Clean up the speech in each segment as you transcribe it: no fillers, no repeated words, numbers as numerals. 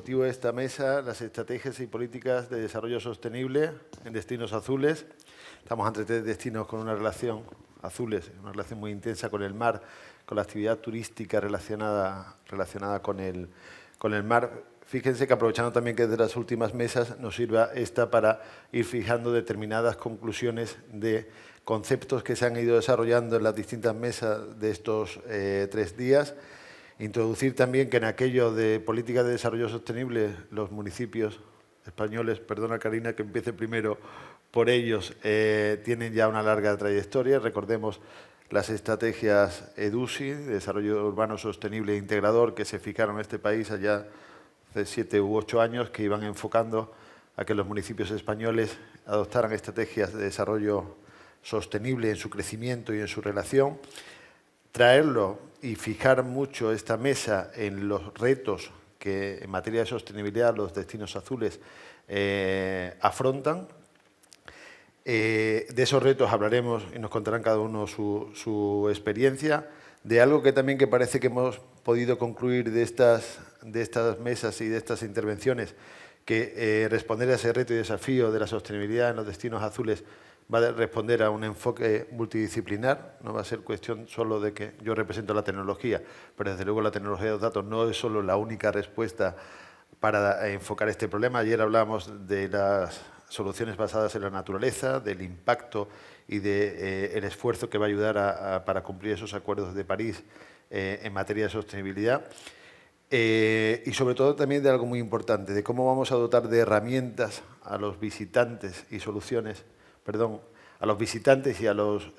motivo de esta mesa, las estrategias y políticas de desarrollo sostenible en destinos azules. Estamos ante tres destinos con una relación, azules, una relación muy intensa con el mar, con la actividad turística relacionada con el mar. Fíjense que aprovechando también que de las últimas mesas nos sirva esta para ir fijando determinadas conclusiones de conceptos que se han ido desarrollando en las distintas mesas de estos 3 días. Introducir también que en aquello de política de desarrollo sostenible los municipios españoles, perdona Karina que empiece primero por ellos, tienen ya una larga trayectoria. Recordemos las estrategias EDUSI, de Desarrollo Urbano Sostenible e Integrador, que se fijaron en este país allá hace 7 u 8 años, que iban enfocando a que los municipios españoles adoptaran estrategias de desarrollo sostenible en su crecimiento y en su relación. Traerlo y fijar mucho esta mesa en los retos que en materia de sostenibilidad los destinos azules afrontan. De esos retos hablaremos y nos contarán cada uno su experiencia. De algo que también que parece que hemos podido concluir de estas mesas y de estas intervenciones, que responder a ese reto y desafío de la sostenibilidad en los destinos azules va a responder a un enfoque multidisciplinar, no va a ser cuestión solo de que yo represento la tecnología, pero desde luego la tecnología de los datos no es solo la única respuesta para enfocar este problema. Ayer hablábamos de las soluciones basadas en la naturaleza, del impacto y del esfuerzo que va a ayudar para cumplir esos acuerdos de París en materia de sostenibilidad. Y sobre todo también de algo muy importante, de cómo vamos a dotar de herramientas a los visitantes y soluciones, a los visitantes y a los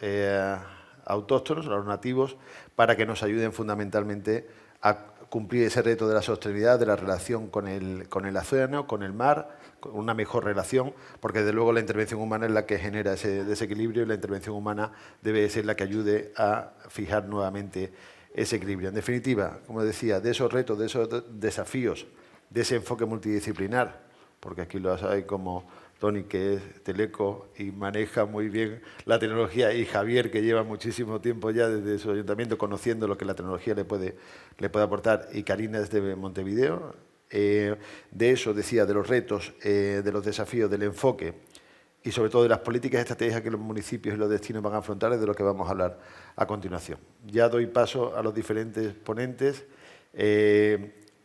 autóctonos, a los nativos, para que nos ayuden fundamentalmente a cumplir ese reto de la sostenibilidad, de la relación con el océano, con el mar, con una mejor relación, porque desde luego la intervención humana es la que genera ese desequilibrio y la intervención humana debe ser la que ayude a fijar nuevamente ese equilibrio. En definitiva, como decía, de esos retos, de esos desafíos, de ese enfoque multidisciplinar, porque aquí lo hay como Tony, que es teleco y maneja muy bien la tecnología, y Javier, que lleva muchísimo tiempo ya desde su ayuntamiento conociendo lo que la tecnología le puede aportar, y Karina es de Montevideo. De eso decía, de los retos, de los desafíos, del enfoque y sobre todo de las políticas y estrategias que los municipios y los destinos van a afrontar, es de lo que vamos a hablar a continuación. Ya doy paso a los diferentes ponentes.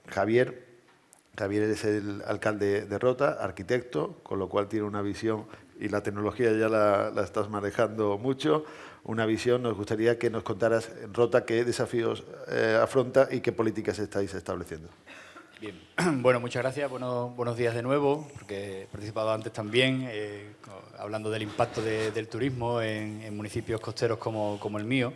Javier es el alcalde de Rota, arquitecto, con lo cual tiene una visión, y la tecnología ya la estás manejando mucho, una visión. Nos gustaría que nos contaras, Rota, qué desafíos afronta y qué políticas estáis estableciendo. Bien, bueno, muchas gracias. Buenos días de nuevo, porque he participado antes también, hablando del impacto del turismo en municipios costeros como el mío.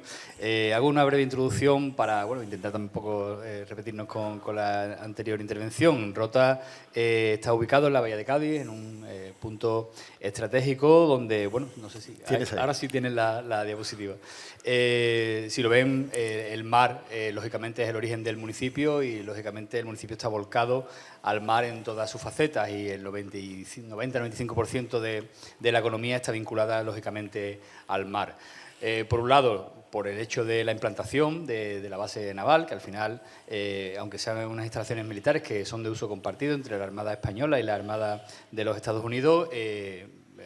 Hago una breve introducción para intentar tampoco repetirnos con la anterior intervención. Rota está ubicado en la Bahía de Cádiz, en un punto estratégico donde, no sé si... Ahora sí tienen la diapositiva. Si lo ven, el mar, lógicamente, es el origen del municipio, y, lógicamente, el municipio está volcado al mar en todas sus facetas, y el 90-95% de la economía está vinculada, lógicamente, al mar. Por un lado, por el hecho de la implantación de la base naval, que al final, aunque sean unas instalaciones militares que son de uso compartido entre la Armada Española y la Armada de los Estados Unidos,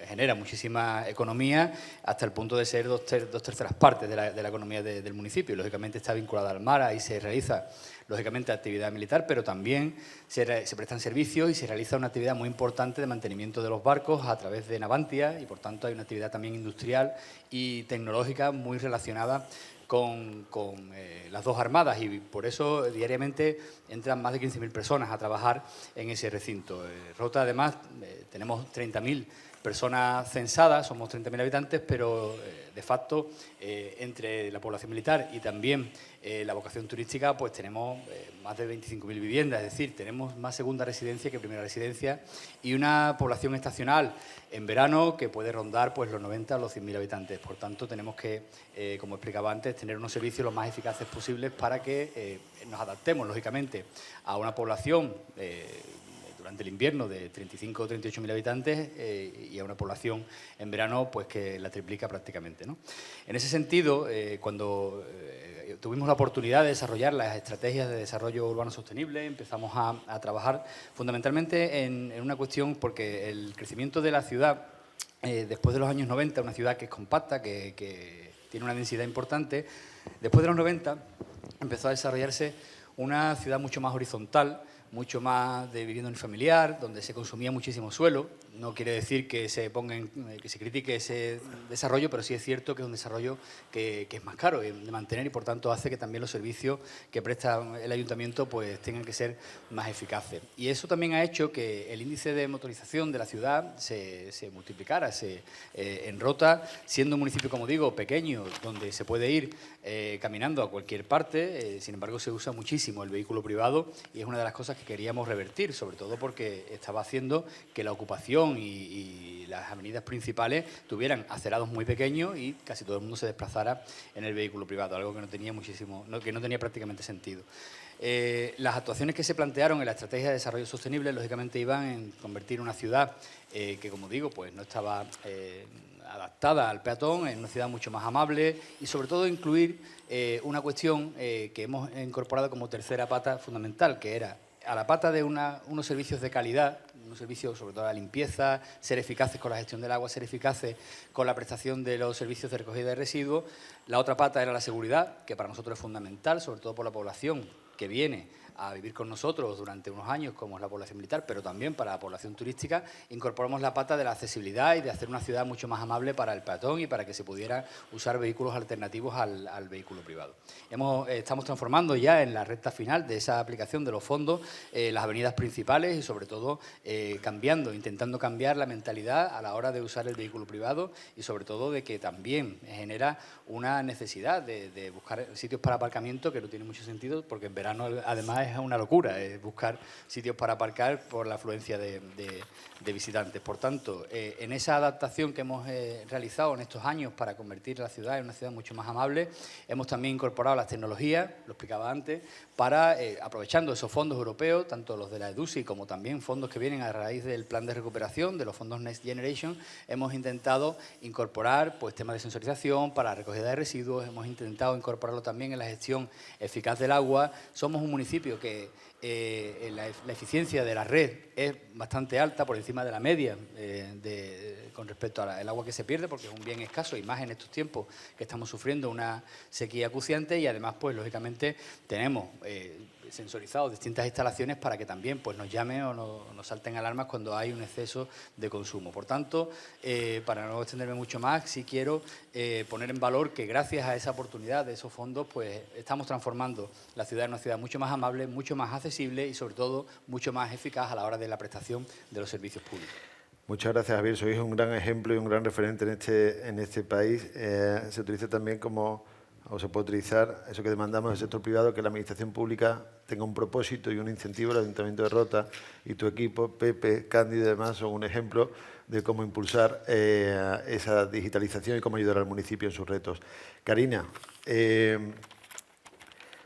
genera muchísima economía, hasta el punto de ser dos terceras partes de la economía del municipio. Lógicamente está vinculada al mar, ahí se realiza, lógicamente, actividad militar, pero también se prestan servicios y se realiza una actividad muy importante de mantenimiento de los barcos a través de Navantia, y por tanto hay una actividad también industrial y tecnológica muy relacionada con las dos armadas, y por eso diariamente entran más de 15.000 personas a trabajar en ese recinto. Rota, además, tenemos 30.000 personas censadas, somos 30.000 habitantes, pero de facto, entre la población militar y también la vocación turística, pues tenemos más de 25.000 viviendas, es decir, tenemos más segunda residencia que primera residencia, y una población estacional en verano que puede rondar pues los 90 o los 100.000 habitantes. Por tanto, tenemos que, como explicaba antes, tener unos servicios lo más eficaces posibles para que nos adaptemos, lógicamente, a una población durante el invierno de 35 o 38.000 habitantes y a una población en verano pues que la triplica prácticamente, ¿no? En ese sentido, cuando tuvimos la oportunidad de desarrollar las estrategias de desarrollo urbano sostenible, empezamos a trabajar fundamentalmente en una cuestión porque el crecimiento de la ciudad, después de los años 90, una ciudad que es compacta, que tiene una densidad importante, después de los 90 empezó a desarrollarse una ciudad mucho más horizontal, mucho más de vivienda unifamiliar, donde se consumía muchísimo suelo. No quiere decir que se critique ese desarrollo, pero sí es cierto que es un desarrollo que es más caro de mantener y, por tanto, hace que también los servicios que presta el ayuntamiento pues tengan que ser más eficaces. Y eso también ha hecho que el índice de motorización de la ciudad se multiplicara. En Rota, siendo un municipio, como digo, pequeño, donde se puede ir caminando a cualquier parte, sin embargo, se usa muchísimo el vehículo privado y es una de las cosas que queríamos revertir, sobre todo porque estaba haciendo que la ocupación y las avenidas principales tuvieran acerados muy pequeños y casi todo el mundo se desplazara en el vehículo privado, algo que no tenía prácticamente sentido. Las actuaciones que se plantearon en la estrategia de desarrollo sostenible, lógicamente, iban en convertir una ciudad que, como digo, pues no estaba adaptada al peatón en una ciudad mucho más amable y, sobre todo, incluir una cuestión que hemos incorporado como tercera pata fundamental, que era a la pata de unos servicios de calidad, unos servicios sobre todo la limpieza, ser eficaces con la gestión del agua, ser eficaces con la prestación de los servicios de recogida de residuos. La otra pata era la seguridad, que para nosotros es fundamental, sobre todo por la población que viene a vivir con nosotros durante unos años, como es la población militar, pero también para la población turística. Incorporamos la pata de la accesibilidad y de hacer una ciudad mucho más amable para el peatón y para que se pudiera usar vehículos alternativos al vehículo privado. Estamos transformando ya en la recta final de esa aplicación de los fondos las avenidas principales y, sobre todo, intentando cambiar la mentalidad a la hora de usar el vehículo privado y, sobre todo, de que también genera una necesidad de buscar sitios para aparcamiento, que no tiene mucho sentido porque en verano, además, es una locura buscar sitios para aparcar por la afluencia de visitantes. Por tanto, en esa adaptación que hemos realizado en estos años para convertir la ciudad en una ciudad mucho más amable, hemos también incorporado las tecnologías, lo explicaba antes, para, aprovechando esos fondos europeos, tanto los de la EDUSI como también fondos que vienen a raíz del plan de recuperación, de los fondos Next Generation, hemos intentado incorporar pues, temas de sensorización para recogida de residuos, hemos intentado incorporarlo también en la gestión eficaz del agua. Somos un municipio que la eficiencia de la red es bastante alta, por encima de la media con respecto al agua que se pierde, porque es un bien escaso y más en estos tiempos que estamos sufriendo una sequía acuciante, y además, pues lógicamente, tenemos sensorizados distintas instalaciones para que también pues, nos llamen o nos salten alarmas cuando hay un exceso de consumo. Por tanto, para no extenderme mucho más, sí quiero poner en valor que gracias a esa oportunidad de esos fondos, pues estamos transformando la ciudad en una ciudad mucho más amable, mucho más accesible y, sobre todo, mucho más eficaz a la hora de la prestación de los servicios públicos. Muchas gracias, Javier. Sois un gran ejemplo y un gran referente en este país. Se utiliza también o se puede utilizar eso que demandamos del sector privado, que la administración pública tenga un propósito y un incentivo. El Ayuntamiento de Rota y tu equipo, Pepe, Cándido y demás, son un ejemplo de cómo impulsar esa digitalización y cómo ayudar al municipio en sus retos. Karina,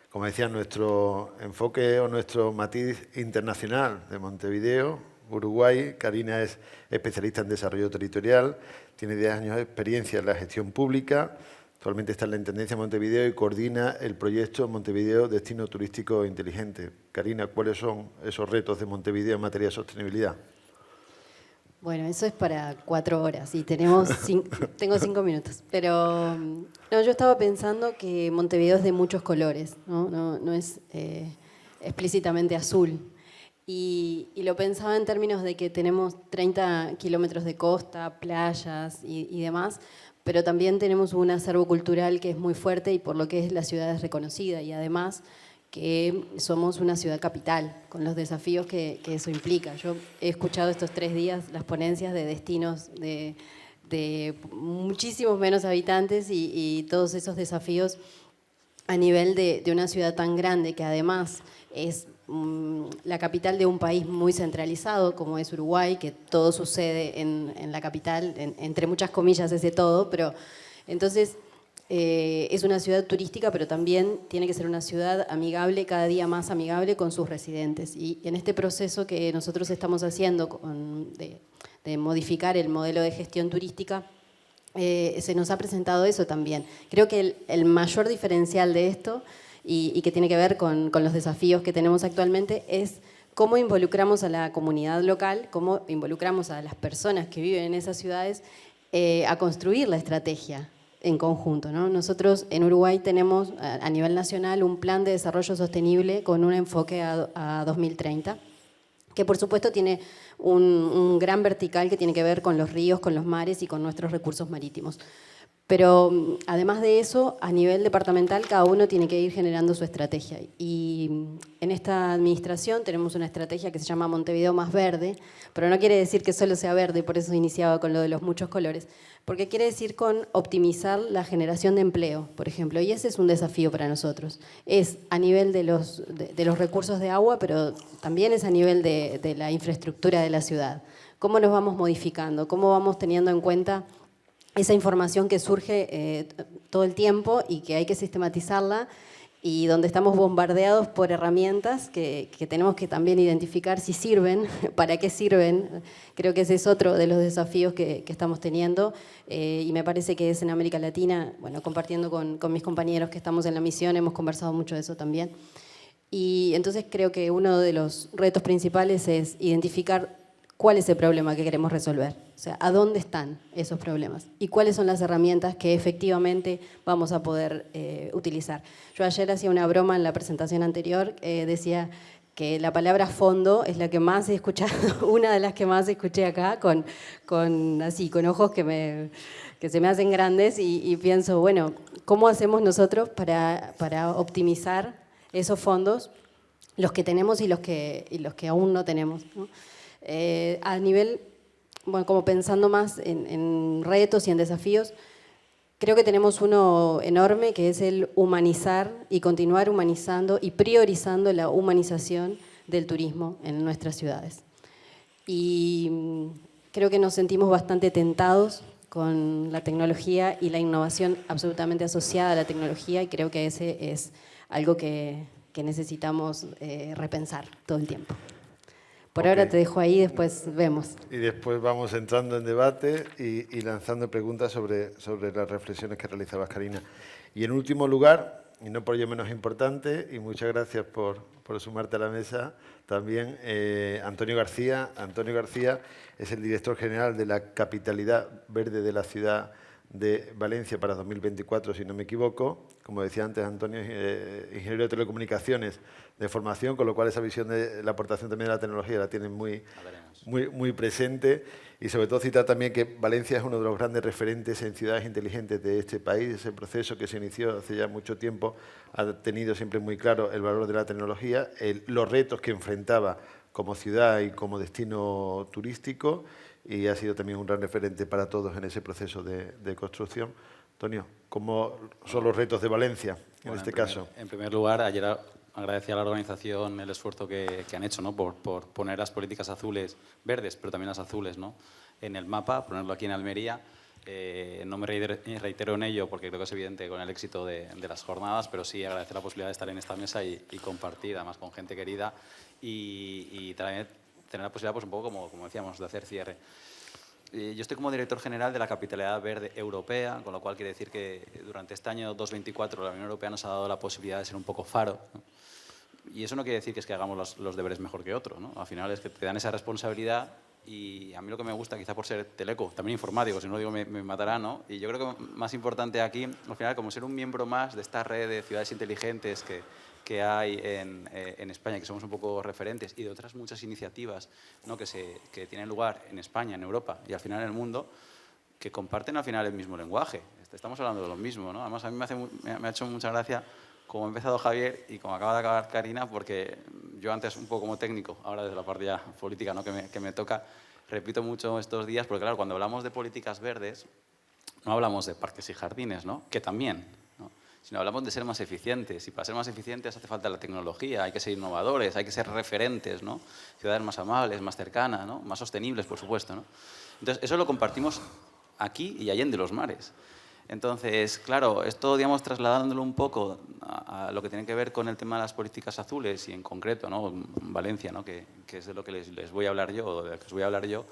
como decía, nuestro enfoque o nuestro matiz internacional de Montevideo, Uruguay. Karina es especialista en desarrollo territorial, tiene 10 años de experiencia en la gestión pública. Actualmente está en la Intendencia de Montevideo y coordina el proyecto Montevideo Destino Turístico Inteligente. Karina, ¿cuáles son esos retos de Montevideo en materia de sostenibilidad? Bueno, eso es para 4 horas y tengo 5 minutos. Pero no, yo estaba pensando que Montevideo es de muchos colores, no es explícitamente azul. Y lo pensaba en términos de que tenemos 30 kilómetros de costa, playas y demás, pero también tenemos un acervo cultural que es muy fuerte y por lo que la ciudad es reconocida, y además que somos una ciudad capital, con los desafíos que eso implica. Yo he escuchado estos 3 días las ponencias de destinos de muchísimos menos habitantes y todos esos desafíos a nivel de una ciudad tan grande, que además es la capital de un país muy centralizado como es Uruguay, que todo sucede en la capital, entre muchas comillas ese todo, pero entonces es una ciudad turística, pero también tiene que ser una ciudad amigable, cada día más amigable con sus residentes. Y en este proceso que nosotros estamos haciendo de modificar el modelo de gestión turística, se nos ha presentado eso también. Creo que el mayor diferencial de esto, y que tiene que ver con los desafíos que tenemos actualmente, es cómo involucramos a la comunidad local, cómo involucramos a las personas que viven en esas ciudades a construir la estrategia en conjunto, ¿no? Nosotros en Uruguay tenemos a nivel nacional un plan de desarrollo sostenible con un enfoque a 2030, que por supuesto tiene un gran vertical que tiene que ver con los ríos, con los mares y con nuestros recursos marítimos. Pero además de eso, a nivel departamental, cada uno tiene que ir generando su estrategia. Y en esta administración tenemos una estrategia que se llama Montevideo Más Verde, pero no quiere decir que solo sea verde, por eso iniciaba con lo de los muchos colores, porque quiere decir con optimizar la generación de empleo, por ejemplo, y ese es un desafío para nosotros. Es a nivel de los recursos de agua, pero también es a nivel de la infraestructura de la ciudad. ¿Cómo nos vamos modificando? ¿Cómo vamos teniendo en cuenta esa información que surge todo el tiempo y que hay que sistematizarla, y donde estamos bombardeados por herramientas que tenemos que también identificar si sirven, para qué sirven? Creo que ese es otro de los desafíos que estamos teniendo, y me parece que es en América Latina, bueno, compartiendo con mis compañeros que estamos en la misión, hemos conversado mucho de eso también. Y entonces creo que uno de los retos principales es identificar cuál es el problema que queremos resolver, o sea, a dónde están esos problemas y cuáles son las herramientas que efectivamente vamos a poder utilizar. Yo ayer hacía una broma en la presentación anterior, decía que la palabra fondo es la que más he escuchado, una de las que más escuché acá, con ojos que se me hacen grandes, y pienso, bueno, ¿cómo hacemos nosotros para optimizar esos fondos, los que tenemos y los que aún no tenemos, ¿no? A nivel, bueno, como pensando más en retos y en desafíos, creo que tenemos uno enorme, que es el humanizar y continuar humanizando y priorizando la humanización del turismo en nuestras ciudades. Y creo que nos sentimos bastante tentados con la tecnología y la innovación absolutamente asociada a la tecnología, y creo que ese es algo que necesitamos repensar todo el tiempo. Por ahora te dejo ahí, después vemos. Y después vamos entrando en debate y lanzando preguntas sobre las reflexiones que realizabas, Karina. Y en último lugar, y no por ello menos importante, y muchas gracias por sumarte a la mesa, también Antonio García. Antonio García es el director general de la Capitalidad Verde de la ciudad de Valencia para 2024, si no me equivoco. Como decía antes, Antonio es ingeniero de telecomunicaciones de formación, con lo cual esa visión de la aportación también de la tecnología la tienen muy presente. Y sobre todo citar también que Valencia es uno de los grandes referentes en ciudades inteligentes de este país. Ese proceso que se inició hace ya mucho tiempo ha tenido siempre muy claro el valor de la tecnología, los retos que enfrentaba como ciudad y como destino turístico, y ha sido también un gran referente para todos en ese proceso de construcción. Antonio, ¿cómo son los retos de Valencia en este caso? En primer lugar, ayer agradecí a la organización el esfuerzo que han hecho, ¿no? por poner las políticas verdes, pero también las azules, ¿no? en el mapa, ponerlo aquí en Almería. No me reitero en ello porque creo que es evidente con el éxito de las jornadas, pero sí agradecer la posibilidad de estar en esta mesa y compartir, además con gente querida, y también tener la posibilidad, pues un poco como decíamos, de hacer cierre. Yo estoy como director general de la Capitalidad Verde Europea, con lo cual quiere decir que durante este año 2024 la Unión Europea nos ha dado la posibilidad de ser un poco faro, ¿no? Y eso no quiere decir que hagamos los deberes mejor que otro, ¿no? Al final es que te dan esa responsabilidad, y a mí lo que me gusta, quizá por ser teleco, también informático, si no lo digo me matará, ¿no? Y yo creo que más importante aquí, al final, como ser un miembro más de esta red de ciudades inteligentes que hay en España, que somos un poco referentes, y de otras muchas iniciativas, ¿no? que tienen lugar en España, en Europa y al final en el mundo, que comparten al final el mismo lenguaje. Estamos hablando de lo mismo, ¿no? Además, a mí me ha hecho mucha gracia como ha empezado Javier y como acaba de acabar Karina, porque yo antes un poco como técnico, ahora desde la parte ya política, ¿no? que me toca, repito mucho estos días, porque claro, cuando hablamos de políticas verdes, no hablamos de parques y jardines, ¿no? que también, ¿no? sino hablamos de ser más eficientes, y para ser más eficientes hace falta la tecnología, hay que ser innovadores, hay que ser referentes, ¿no? Ciudades más amables, más cercanas, ¿no? más sostenibles, por supuesto, ¿no? Entonces, eso lo compartimos aquí y allende los mares. Entonces, claro, esto, digamos, trasladándolo un poco a lo que tiene que ver con el tema de las políticas azules y en concreto, ¿no? Valencia, ¿no? que es de lo que les voy a hablar yo, o de lo que os voy a hablar yo,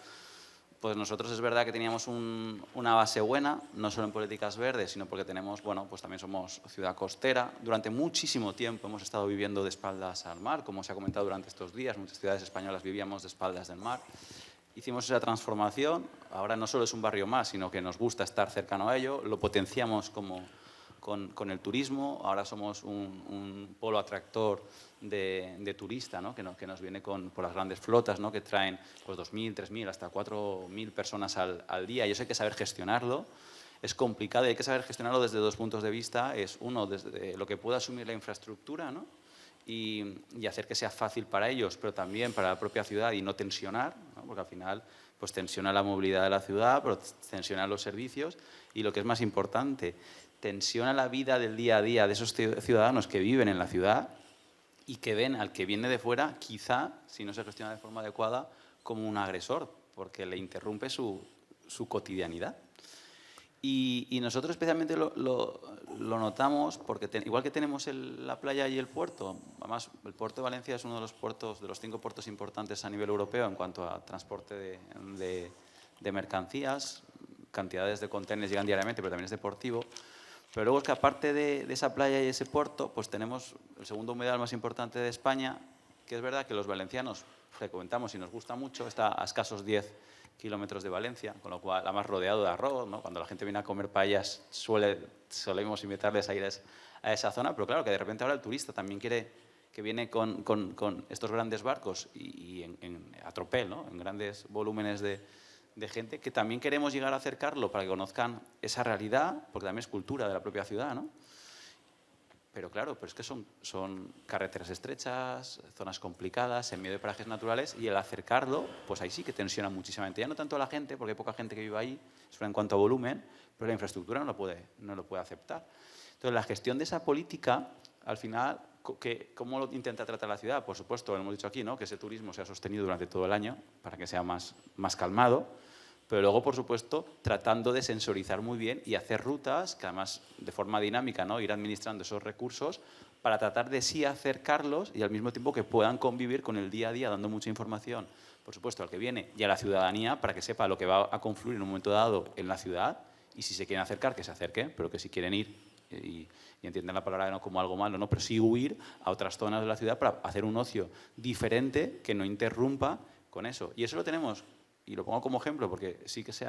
pues nosotros es verdad que teníamos una base buena, no solo en políticas verdes, sino porque tenemos, bueno, pues también somos ciudad costera. Durante muchísimo tiempo hemos estado viviendo de espaldas al mar, como se ha comentado durante estos días, muchas ciudades españolas vivíamos de espaldas del mar. Hicimos esa transformación, ahora no solo es un barrio más, sino que nos gusta estar cercano a ello, lo potenciamos con el turismo, ahora somos un polo atractor de turista, ¿no? que nos viene por las grandes flotas, ¿no? que traen pues 2.000, 3.000, hasta 4.000 personas al día, y eso hay que saber gestionarlo. Es complicado y hay que saber gestionarlo desde dos puntos de vista. Es uno, desde lo que pueda asumir la infraestructura, ¿no? y hacer que sea fácil para ellos, pero también para la propia ciudad y no tensionar, ¿no? Porque al final pues tensiona la movilidad de la ciudad, pero tensiona los servicios y lo que es más importante, tensiona la vida del día a día de esos ciudadanos que viven en la ciudad y que ven al que viene de fuera, quizá, si no se gestiona de forma adecuada, como un agresor, porque le interrumpe su cotidianidad. Y nosotros especialmente lo notamos porque igual que tenemos la playa y el puerto, además el puerto de Valencia es uno de los puertos, de los 5 puertos importantes a nivel europeo en cuanto a transporte de mercancías, cantidades de contenedores llegan diariamente, pero también es deportivo. Pero luego es que aparte de esa playa y ese puerto, pues tenemos el segundo humedal más importante de España, que es verdad que los valencianos frecuentamos y nos gusta mucho, está a escasos 10 kilómetros de Valencia, con lo cual, además rodeado de arroz, ¿no? Cuando la gente viene a comer paellas solemos invitarles a ir a esa zona, pero claro que de repente ahora el turista también quiere, que viene con estos grandes barcos y a tropel, ¿no? En grandes volúmenes de gente, que también queremos llegar a acercarlo para que conozcan esa realidad, porque también es cultura de la propia ciudad, ¿no? Pero claro, pero es que son carreteras estrechas, zonas complicadas, en medio de parajes naturales, y el acercarlo, pues ahí sí que tensiona muchísimamente. Ya no tanto a la gente, porque hay poca gente que vive ahí, en cuanto a volumen, pero la infraestructura no lo puede aceptar. Entonces, la gestión de esa política, al final, ¿cómo lo intenta tratar la ciudad? Por supuesto, lo hemos dicho aquí, ¿no? Que ese turismo sea sostenido durante todo el año, para que sea más calmado, pero luego, por supuesto, tratando de sensorizar muy bien y hacer rutas que además de forma dinámica, ¿no? Ir administrando esos recursos para tratar de sí acercarlos y al mismo tiempo que puedan convivir con el día a día, dando mucha información, por supuesto, al que viene y a la ciudadanía para que sepa lo que va a confluir en un momento dado en la ciudad y si se quieren acercar, que se acerquen, pero que si quieren ir y entiendan la palabra no como algo malo, ¿no? Pero sí huir a otras zonas de la ciudad para hacer un ocio diferente que no interrumpa con eso. Y eso lo tenemos. Y lo pongo como ejemplo porque sí que se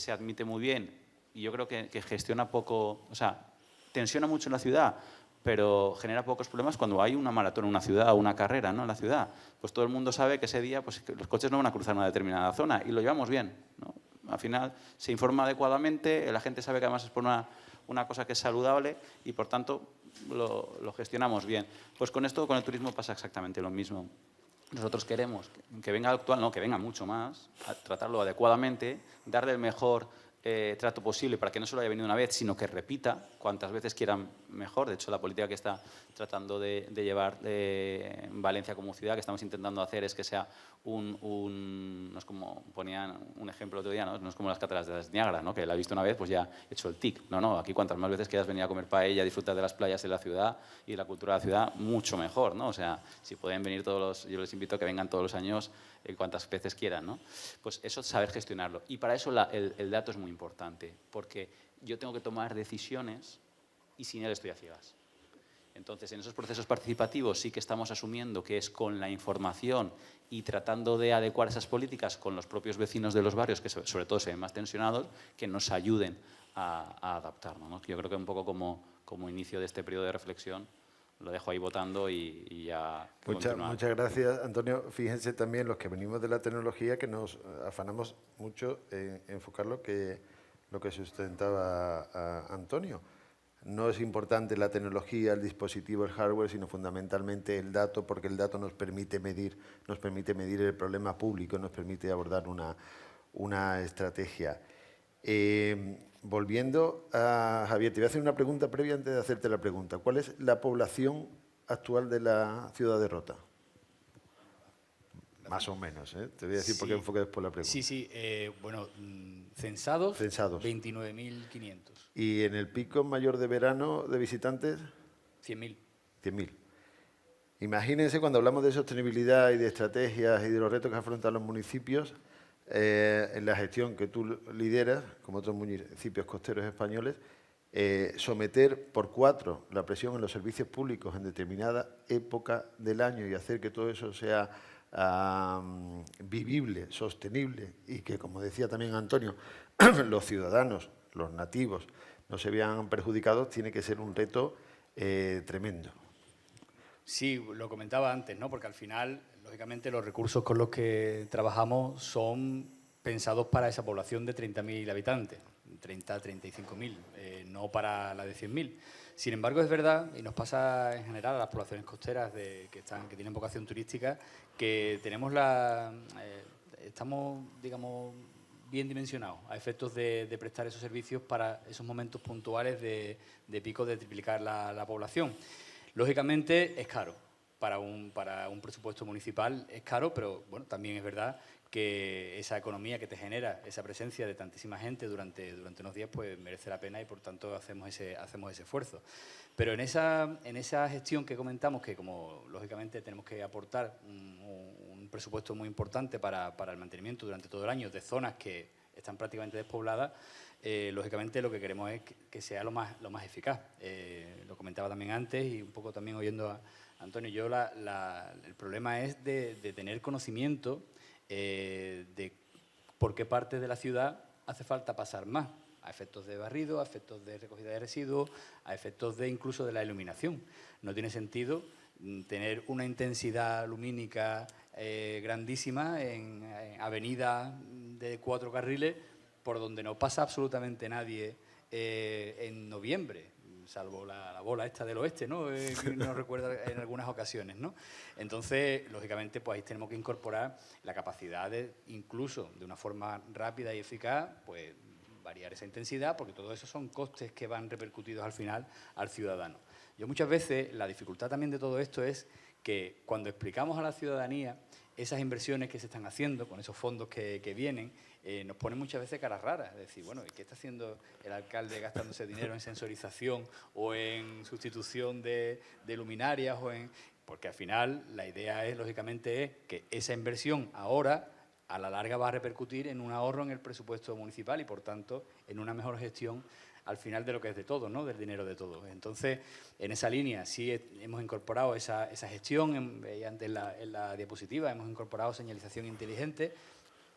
admite muy bien y yo creo que gestiona poco, o sea, tensiona mucho en la ciudad, pero genera pocos problemas cuando hay una maratón en una ciudad o una carrera, ¿no? En la ciudad. Pues todo el mundo sabe que ese día pues, que los coches no van a cruzar una determinada zona y lo llevamos bien, ¿no? Al final se informa adecuadamente, la gente sabe que además es por una cosa que es saludable y por tanto lo gestionamos bien. Pues con esto, con el turismo pasa exactamente lo mismo. Nosotros queremos que venga actual, no, que venga mucho más, a tratarlo adecuadamente, darle el mejor trato posible para que no solo haya venido una vez, sino que repita cuantas veces quieran mejor. De hecho, la política que está tratando de llevar Valencia como ciudad, que estamos intentando hacer, es que sea no es como ponían un ejemplo el otro día, no es como las cataratas de Niágara, ¿no? Que la he visto una vez, pues ya he hecho el tic. No, aquí cuantas más veces quieras venir a comer paella, disfrutar de las playas de la ciudad y de la cultura de la ciudad, mucho mejor, ¿no? O sea, si pueden venir yo les invito a que vengan todos los años cuantas veces quieran, ¿no? Pues eso, saber gestionarlo. Y para eso el dato es muy importante, porque yo tengo que tomar decisiones y sin él estoy a ciegas. Entonces, en esos procesos participativos sí que estamos asumiendo que es con la información y tratando de adecuar esas políticas con los propios vecinos de los barrios, que sobre todo se ven más tensionados, que nos ayuden a adaptarnos, ¿no? Yo creo que un poco como inicio de este periodo de reflexión, lo dejo ahí votando y ya Muchas gracias, Antonio. Fíjense también los que venimos de la tecnología que nos afanamos mucho en enfocar lo que sustentaba Antonio. No es importante la tecnología, el dispositivo, el hardware, sino fundamentalmente el dato, porque el dato nos permite medir el problema público, nos permite abordar una estrategia. Volviendo a Javier, te voy a hacer una pregunta previa antes de hacerte la pregunta. ¿Cuál es la población actual de la ciudad de Rota? Más o menos, ¿eh? Te voy a decir por qué Sí. enfoque después la pregunta. Sí, bueno, censados, Censados. 29.500. ¿Y en el pico mayor de verano de visitantes? 100.000. 100.000. Imagínense cuando hablamos de sostenibilidad y de estrategias y de los retos que afrontan los municipios, en la gestión que tú lideras, como otros municipios costeros españoles, someter por 4 la presión en los servicios públicos en determinada época del año y hacer que todo eso sea vivible, sostenible y que, como decía también Antonio, los ciudadanos, los nativos, no se vean perjudicados, tiene que ser un reto tremendo. Sí, lo comentaba antes, ¿no? Porque al final, lógicamente, los recursos con los que trabajamos son pensados para esa población de 30.000 habitantes, 30, 35.000, no para la de 100.000. Sin embargo, es verdad, y nos pasa en general a las poblaciones costeras que tienen vocación turística, que tenemos estamos, digamos, bien dimensionados a efectos de prestar esos servicios para esos momentos puntuales de pico de triplicar la población. Lógicamente es caro, para un presupuesto municipal es caro, pero bueno, también es verdad que esa economía que te genera esa presencia de tantísima gente durante unos días pues merece la pena y por tanto hacemos ese esfuerzo. Pero en esa gestión que comentamos, que como lógicamente tenemos que aportar un presupuesto muy importante para el mantenimiento durante todo el año de zonas que están prácticamente despobladas, lógicamente lo que queremos es que sea lo más eficaz. Lo comentaba también antes y un poco también oyendo a Antonio. El problema es de tener conocimiento de por qué parte de la ciudad hace falta pasar más, a efectos de barrido, a efectos de recogida de residuos, a efectos incluso de la iluminación. No tiene sentido tener una intensidad lumínica grandísima en avenidas de 4 carriles por donde no pasa absolutamente nadie en noviembre, salvo la bola esta del oeste, ¿no? No recuerdo en algunas ocasiones, ¿no? Entonces, lógicamente, pues ahí tenemos que incorporar la capacidad de, incluso de una forma rápida y eficaz, pues variar esa intensidad, porque todo eso son costes que van repercutidos al final al ciudadano. Yo muchas veces, la dificultad también de todo esto es que cuando explicamos a la ciudadanía esas inversiones que se están haciendo con esos fondos que vienen, nos ponen muchas veces caras raras. Es decir, bueno, ¿qué está haciendo el alcalde gastándose dinero en sensorización o en sustitución de luminarias? Porque al final la idea es, lógicamente, es que esa inversión ahora a la larga va a repercutir en un ahorro en el presupuesto municipal y, por tanto, en una mejor gestión al final de lo que es de todos, ¿no? Del dinero de todos. Entonces, en esa línea sí hemos incorporado esa gestión, antes en la diapositiva, hemos incorporado señalización inteligente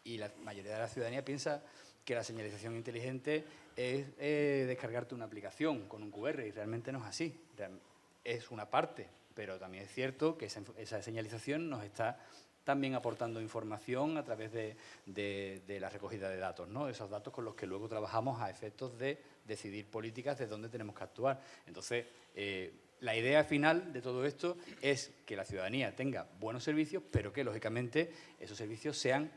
y la mayoría de la ciudadanía piensa que la señalización inteligente es descargarte una aplicación con un QR y realmente no es así. Es una parte, pero también es cierto que esa señalización nos está también aportando información a través de la recogida de datos, ¿no? Esos datos con los que luego trabajamos a efectos de decidir políticas de dónde tenemos que actuar. Entonces, la idea final de todo esto es que la ciudadanía tenga buenos servicios, pero que, lógicamente, esos servicios sean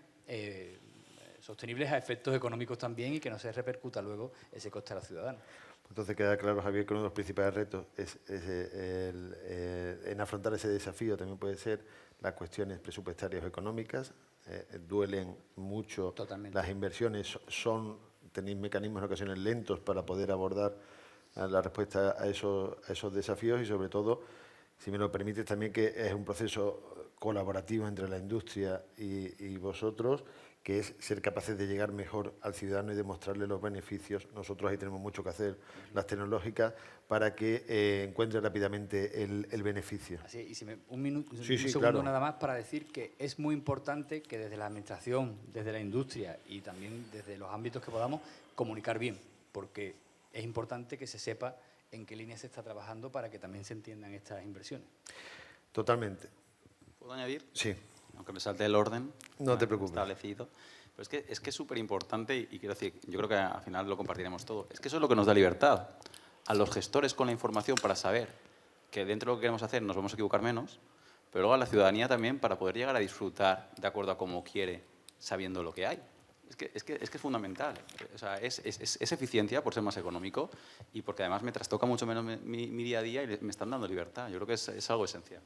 sostenibles a efectos económicos también y que no se repercuta luego ese coste a los ciudadanos. Entonces queda claro, Javier, que uno de los principales retos en afrontar ese desafío también puede ser las cuestiones presupuestarias o económicas. Duelen mucho. Totalmente. Las inversiones tenéis mecanismos en ocasiones lentos para poder abordar la respuesta a esos desafíos y, sobre todo, si me lo permites, también que es un proceso colaborativo entre la industria y vosotros, que es ser capaces de llegar mejor al ciudadano y demostrarle los beneficios. Nosotros ahí tenemos mucho que hacer, las tecnológicas, para que encuentre rápidamente el beneficio. Así, y un segundo claro. nada más para decir que es muy importante que desde la administración, desde la industria y también desde los ámbitos que podamos, comunicar bien, porque es importante que se sepa en qué línea se está trabajando para que también se entiendan estas inversiones. Totalmente. ¿Puedo añadir? Sí. Aunque me salte el orden No te preocupes. establecido. Pero es que es súper importante y quiero decir, yo creo que al final lo compartiremos todo. Es que eso es lo que nos da libertad a los gestores con la información para saber que dentro de lo que queremos hacer nos vamos a equivocar menos, pero luego a la ciudadanía también para poder llegar a disfrutar de acuerdo a cómo quiere, sabiendo lo que hay. Es que es fundamental. O sea, es eficiencia por ser más económico y porque además me trastoca mucho menos mi día a día y me están dando libertad. Yo creo que es algo esencial.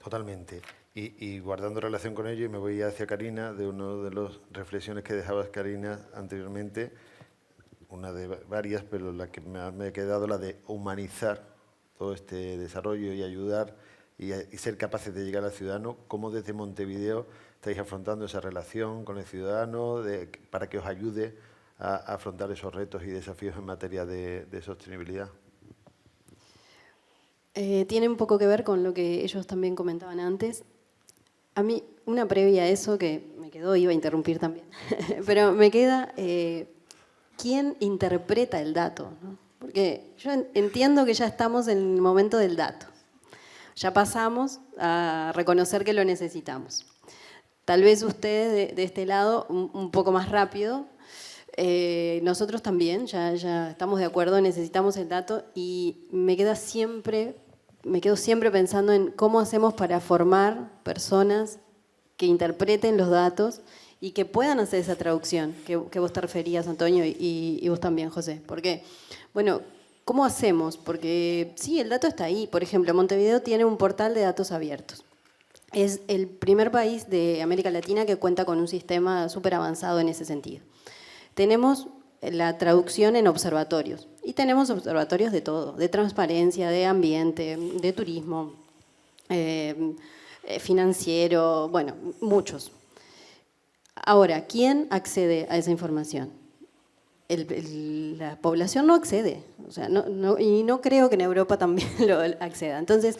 Totalmente. Y guardando relación con ello, y me voy hacia Karina, de una de las reflexiones que dejabas, Karina, anteriormente, una de varias, pero la que me ha quedado, la de humanizar todo este desarrollo y ayudar y ser capaces de llegar al ciudadano. ¿Cómo desde Montevideo estáis afrontando esa relación con el ciudadano para que os ayude a afrontar esos retos y desafíos en materia de sostenibilidad? Tiene un poco que ver con lo que ellos también comentaban antes. A mí, una previa a eso que me quedó, iba a interrumpir también, pero me queda quién interpreta el dato, ¿no? Porque yo entiendo que ya estamos en el momento del dato. Ya pasamos a reconocer que lo necesitamos. Tal vez ustedes de este lado un poco más rápido. Nosotros también, ya estamos de acuerdo, necesitamos el dato y me quedo siempre pensando en cómo hacemos para formar personas que interpreten los datos y que puedan hacer esa traducción que vos te referías, Antonio, y vos también, José. Porque, bueno, ¿cómo hacemos? Porque sí, el dato está ahí. Por ejemplo, Montevideo tiene un portal de datos abiertos. Es el primer país de América Latina que cuenta con un sistema súper avanzado en ese sentido. Tenemos la traducción en observatorios. Y tenemos observatorios de todo, de transparencia, de ambiente, de turismo, financiero, bueno, muchos. Ahora, ¿quién accede a esa información? La población no accede, o sea, y no creo que en Europa también lo acceda. Entonces,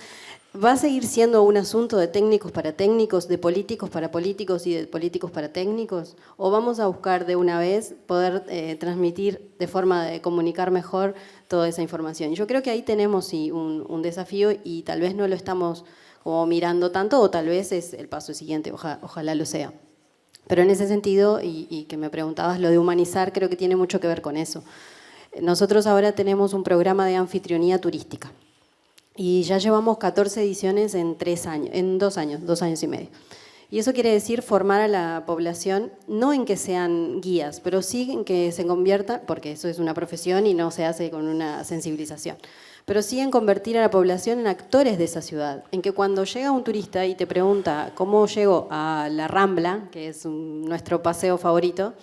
¿va a seguir siendo un asunto de técnicos para técnicos, de políticos para políticos y de políticos para técnicos? ¿O vamos a buscar de una vez poder transmitir de forma de comunicar mejor toda esa información? Yo creo que ahí tenemos sí, un desafío y tal vez no lo estamos como mirando tanto o tal vez es el paso siguiente, ojalá lo sea. Pero en ese sentido, y que me preguntabas, lo de humanizar creo que tiene mucho que ver con eso. Nosotros ahora tenemos un programa de anfitrionía turística. Y ya llevamos 14 ediciones en 2 años, 2 años y medio. Y eso quiere decir formar a la población, no en que sean guías, pero sí en que se conviertan, porque eso es una profesión y no se hace con una sensibilización, pero sí en convertir a la población en actores de esa ciudad. En que cuando llega un turista y te pregunta cómo llego a la Rambla, que es nuestro paseo favorito,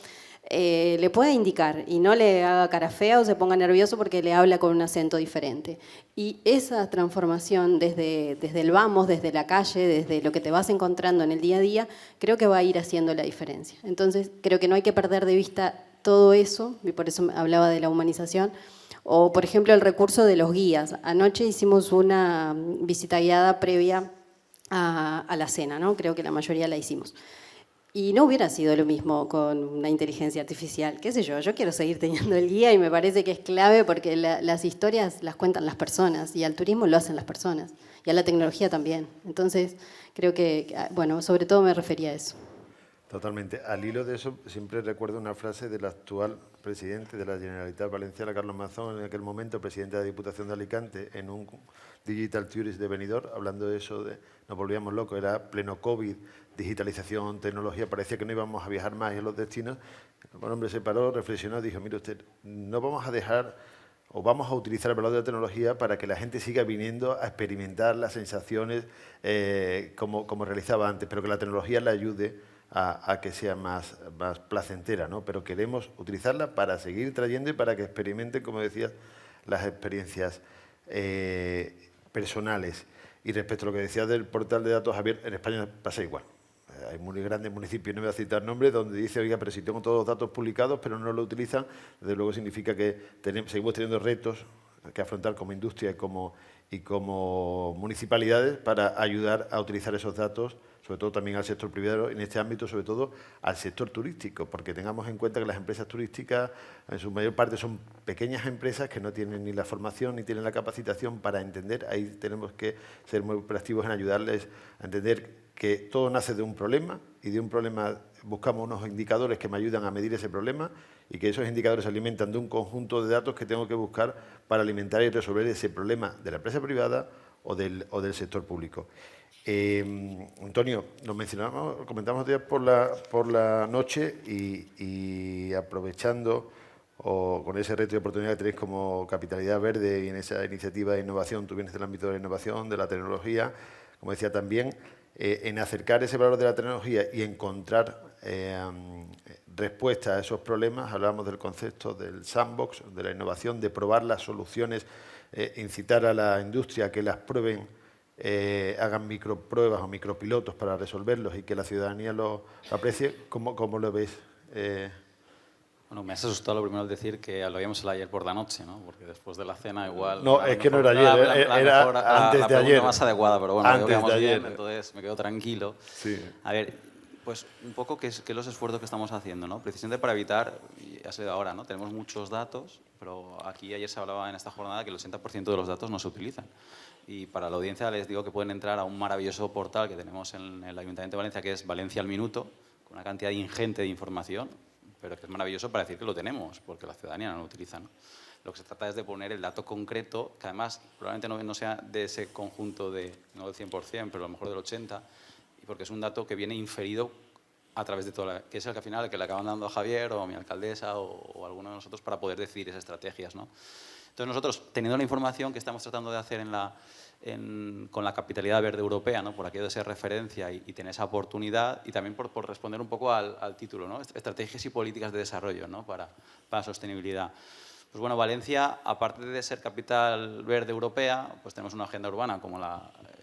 le puede indicar y no le haga cara fea o se ponga nervioso porque le habla con un acento diferente. Y esa transformación desde el vamos, desde la calle, desde lo que te vas encontrando en el día a día, creo que va a ir haciendo la diferencia. Entonces, creo que no hay que perder de vista todo eso, y por eso hablaba de la humanización, o por ejemplo el recurso de los guías. Anoche hicimos una visita guiada previa a la cena, ¿no? Creo que la mayoría la hicimos. Y no hubiera sido lo mismo con una inteligencia artificial, qué sé yo quiero seguir teniendo el guía y me parece que es clave porque las historias las cuentan las personas y al turismo lo hacen las personas y a la tecnología también. Entonces, creo que, bueno, sobre todo me refería a eso. Totalmente. Al hilo de eso, siempre recuerdo una frase del actual presidente de la Generalitat Valenciana, Carlos Mazón, en aquel momento presidente de la Diputación de Alicante, en un Digital Tourist de Benidorm, hablando de eso, nos volvíamos locos, era pleno COVID, digitalización, tecnología, parecía que no íbamos a viajar más en los destinos. El hombre se paró, reflexionó y dijo, mire usted, no vamos a dejar o vamos a utilizar el valor de la tecnología para que la gente siga viniendo a experimentar las sensaciones como realizaba antes, pero que la tecnología le ayude a que sea más placentera, ¿no? Pero queremos utilizarla para seguir trayendo y para que experimenten, como decías, las experiencias personales. Y respecto a lo que decías del portal de datos abiertos, en España pasa igual. Hay muy grandes municipios, no voy a citar nombres, donde dice, oiga, pero si tengo todos los datos publicados, pero no lo utilizan, desde luego significa que seguimos teniendo retos que afrontar como industria y como municipalidades para ayudar a utilizar esos datos, sobre todo también al sector privado, en este ámbito, sobre todo al sector turístico, porque tengamos en cuenta que las empresas turísticas, en su mayor parte, son pequeñas empresas que no tienen ni la formación ni tienen la capacitación para entender. Ahí tenemos que ser muy proactivos en ayudarles a entender que todo nace de un problema y de un problema buscamos unos indicadores que me ayudan a medir ese problema y que esos indicadores se alimentan de un conjunto de datos que tengo que buscar para alimentar y resolver ese problema de la empresa privada o del sector público. Antonio, comentamos ya por la noche y aprovechando con ese reto y oportunidad que tenéis como Capitalidad Verde y en esa iniciativa de innovación, tú vienes del ámbito de la innovación, de la tecnología, como decía también, en acercar ese valor de la tecnología y encontrar respuestas a esos problemas. Hablábamos del concepto del sandbox, de la innovación, de probar las soluciones, incitar a la industria a que las prueben, hagan micropruebas o micropilotos para resolverlos y que la ciudadanía lo aprecie. ¿Cómo lo ves? Bueno, me has asustado lo primero al decir que lo habíamos hablado ayer por la noche, ¿no? Porque después de la cena igual... No, es que no era ayer, era antes de ayer. La más adecuada, pero bueno, antes lo veamos de ayer. bien, entonces me quedo tranquilo. Sí. A ver, pues un poco qué es los esfuerzos que estamos haciendo, ¿no? Precisamente para evitar, y ha sido ahora, ¿no? Tenemos muchos datos, pero aquí ayer se hablaba en esta jornada que el 80% de los datos no se utilizan. Y para la audiencia les digo que pueden entrar a un maravilloso portal que tenemos en el Ayuntamiento de Valencia, que es Valencia al Minuto, con una cantidad ingente de información, pero que es maravilloso para decir que lo tenemos, porque la ciudadanía no lo utiliza, ¿no? Lo que se trata es de poner el dato concreto, que además probablemente no sea de ese conjunto no del 100%, pero a lo mejor del 80%, y porque es un dato que viene inferido a través de toda que es el que al final que le acaban dando a Javier o a mi alcaldesa o a alguno de nosotros para poder decidir esas estrategias, ¿no? Entonces nosotros, teniendo la información que estamos tratando de hacer con la capitalidad verde europea, ¿no? Por aquello de ser referencia y tener esa oportunidad, y también por responder un poco al título, ¿no? Estrategias y políticas de desarrollo, ¿no? para sostenibilidad. Pues bueno, Valencia, aparte de ser capital verde europea, pues tenemos una agenda urbana como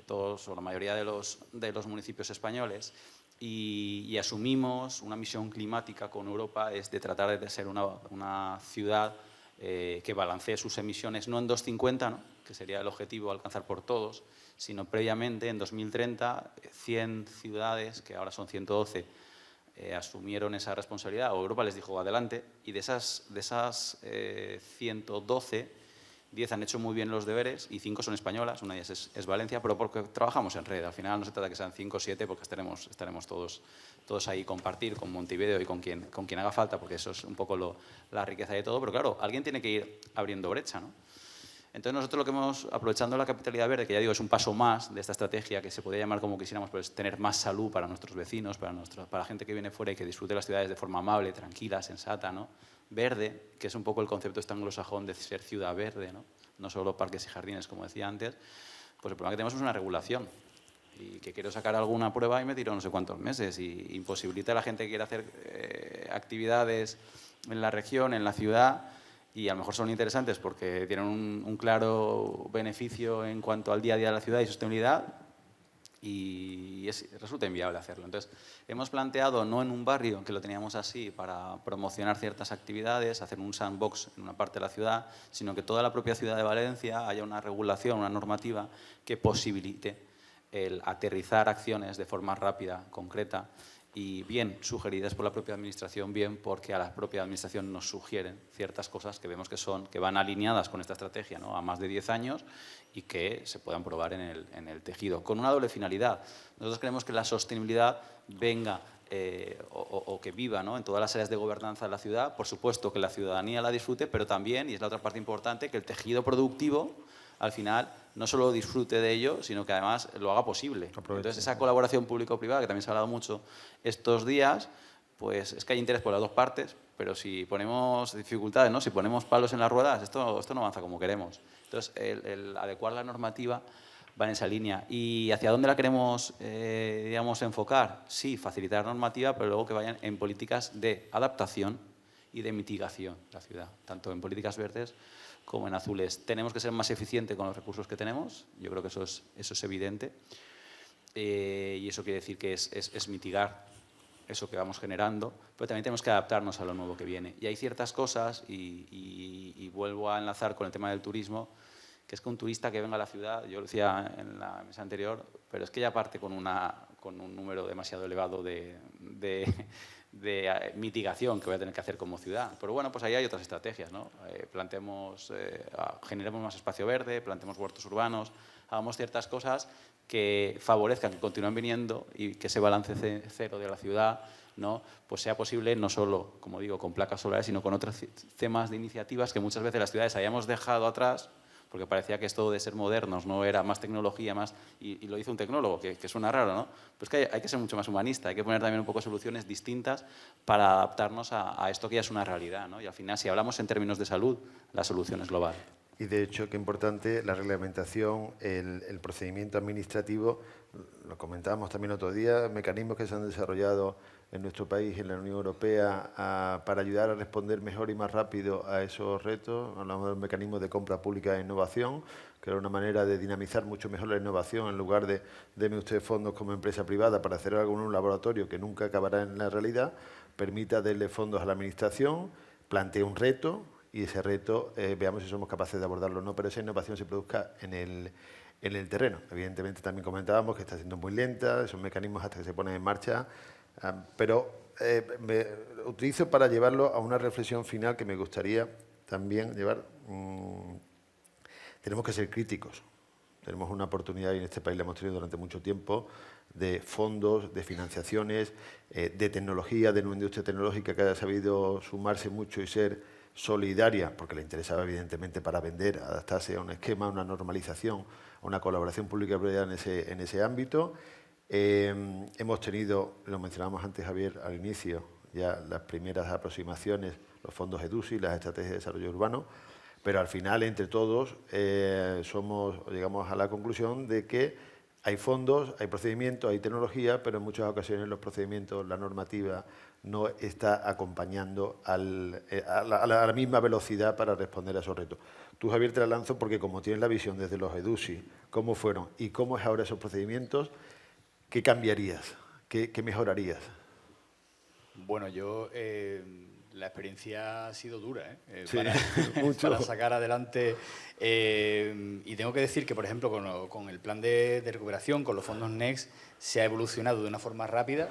todos o la mayoría de los municipios españoles, y asumimos una misión climática con Europa, es de tratar de ser una ciudad que balancee sus emisiones no en 2050, ¿no? Que sería el objetivo a alcanzar por todos, sino previamente en 2030 100 ciudades, que ahora son 112, asumieron esa responsabilidad, o Europa les dijo adelante, y de esas 112, 10 han hecho muy bien los deberes y 5 son españolas, una de ellas es Valencia, pero porque trabajamos en red. Al final no se trata de que sean 5 o 7, porque estaremos todos ahí, compartir con Montevideo y con quien haga falta, porque eso es un poco la riqueza de todo. Pero claro, alguien tiene que ir abriendo brecha, ¿no? Entonces nosotros lo que hemos, aprovechando la capitalidad verde, que ya digo es un paso más de esta estrategia, que se podría llamar como quisiéramos, pues tener más salud para nuestros vecinos, para la gente que viene fuera y que disfrute las ciudades de forma amable, tranquila, sensata, ¿no? Verde, que es un poco el concepto este anglosajón de ser ciudad verde, ¿no? No solo parques y jardines, como decía antes. Pues el problema que tenemos es una regulación, y que quiero sacar alguna prueba y me tiro no sé cuántos meses, y imposibilita a la gente que quiera hacer actividades en la región, en la ciudad, y a lo mejor son interesantes porque tienen un claro beneficio en cuanto al día a día de la ciudad y sostenibilidad, y resulta inviable hacerlo. Entonces, hemos planteado, no en un barrio, que lo teníamos así, para promocionar ciertas actividades, hacer un sandbox en una parte de la ciudad, sino que toda la propia ciudad de Valencia haya una regulación, una normativa que posibilite el aterrizar acciones de forma rápida, concreta, y bien sugeridas por la propia Administración, bien porque a la propia Administración nos sugieren ciertas cosas que vemos que van alineadas con esta estrategia, ¿no? A más de 10 años, y que se puedan probar en el tejido, con una doble finalidad. Nosotros creemos que la sostenibilidad venga o que viva, ¿no? En todas las áreas de gobernanza de la ciudad. Por supuesto que la ciudadanía la disfrute, pero también, y es la otra parte importante, que el tejido productivo al final no solo disfrute de ello, sino que además lo haga posible. Entonces, esa colaboración público-privada, que también se ha hablado mucho estos días, pues es que hay interés por las dos partes, pero si ponemos dificultades, ¿no? Si ponemos palos en las ruedas, esto no avanza como queremos. Entonces, el adecuar la normativa va en esa línea. ¿Y hacia dónde la queremos, digamos, enfocar? Sí, facilitar la normativa, pero luego que vayan en políticas de adaptación y de mitigación de la ciudad, tanto en políticas verdes como en azules. Tenemos que ser más eficientes con los recursos que tenemos, yo creo que eso es evidente, y eso quiere decir que es mitigar eso que vamos generando, pero también tenemos que adaptarnos a lo nuevo que viene. Y hay ciertas cosas, y vuelvo a enlazar con el tema del turismo, que es que un turista que venga a la ciudad, yo lo decía en la mesa anterior, pero es que ya parte con un número demasiado elevado de mitigación que voy a tener que hacer como ciudad. Pero bueno, pues ahí hay otras estrategias, ¿no? Generemos más espacio verde, plantemos huertos urbanos, hagamos ciertas cosas que favorezcan que continúen viniendo y que ese balance cero de la ciudad, ¿no? Pues sea posible no solo, como digo, con placas solares, sino con otros temas de iniciativas que muchas veces las ciudades hayamos dejado atrás, porque parecía que esto de ser modernos no era más tecnología, más y lo hizo un tecnólogo, que suena raro, ¿no? Pues que hay que ser mucho más humanista, hay que poner también un poco soluciones distintas para adaptarnos a esto que ya es una realidad, ¿no? Y al final, si hablamos en términos de salud, la solución es global. Y de hecho, qué importante la reglamentación, el procedimiento administrativo, lo comentábamos también otro día, mecanismos que se han desarrollado en nuestro país, en la Unión Europea, para ayudar a responder mejor y más rápido a esos retos. Hablamos de mecanismos de compra pública e innovación, que era una manera de dinamizar mucho mejor la innovación, en lugar de deme usted fondos como empresa privada para hacer algo en un laboratorio que nunca acabará en la realidad, permita darle fondos a la administración, plantee un reto, y ese reto veamos si somos capaces de abordarlo o no, pero esa innovación se produzca en el terreno. Evidentemente también comentábamos que está siendo muy lenta, esos mecanismos hasta que se ponen en marcha, pero me utilizo para llevarlo a una reflexión final que me gustaría también llevar. Tenemos que ser críticos. Tenemos una oportunidad, y en este país la hemos tenido durante mucho tiempo, de fondos, de financiaciones, de tecnología, de una industria tecnológica que ha sabido sumarse mucho y ser solidaria, porque le interesaba evidentemente para vender, adaptarse a un esquema, a una normalización, a una colaboración pública-privada en ese ámbito. Hemos tenido, lo mencionábamos antes, Javier, al inicio, ya las primeras aproximaciones, los fondos EDUSI, las estrategias de desarrollo urbano, pero al final, entre todos, llegamos a la conclusión de que hay fondos, hay procedimientos, hay tecnología, pero en muchas ocasiones los procedimientos, la normativa, no está acompañando a la misma velocidad para responder a esos retos. Tú, Javier, te la lanzo porque como tienes la visión desde los EDUSI, cómo fueron y cómo es ahora esos procedimientos, ¿qué cambiarías? ¿Qué mejorarías? Bueno, yo... la experiencia ha sido dura, Sí, para sacar adelante. Y tengo que decir que, por ejemplo, con el plan de recuperación, con los fondos Next, se ha evolucionado de una forma rápida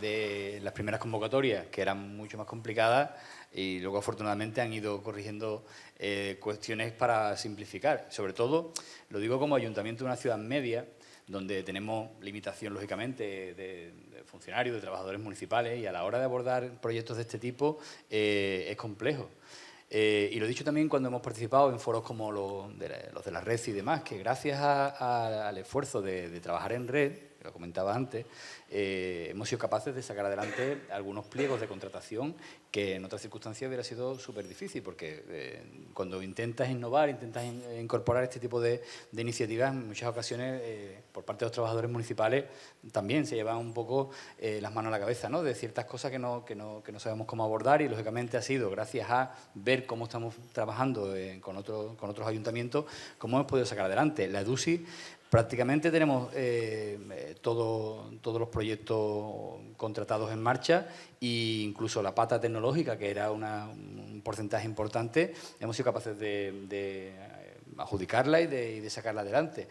de las primeras convocatorias, que eran mucho más complicadas, y luego afortunadamente han ido corrigiendo cuestiones para simplificar. Sobre todo, lo digo como ayuntamiento de una ciudad media, donde tenemos limitación, lógicamente, de funcionarios, de trabajadores municipales, y a la hora de abordar proyectos de este tipo es complejo. Y lo he dicho también cuando hemos participado en foros como los de la red y demás, que gracias al esfuerzo de trabajar en red, que lo comentaba antes, hemos sido capaces de sacar adelante algunos pliegos de contratación que en otras circunstancias hubiera sido súper difícil, porque cuando intentas innovar, intentas incorporar este tipo de iniciativas, en muchas ocasiones, por parte de los trabajadores municipales, también se llevan un poco las manos a la cabeza, ¿no?, de ciertas cosas que no sabemos cómo abordar, y lógicamente ha sido gracias a ver cómo estamos trabajando con otros ayuntamientos, cómo hemos podido sacar adelante. La EDUSI, prácticamente tenemos todos los proyectos contratados en marcha, e incluso la pata tecnológica, que era un porcentaje importante, hemos sido capaces de adjudicarla y de sacarla adelante.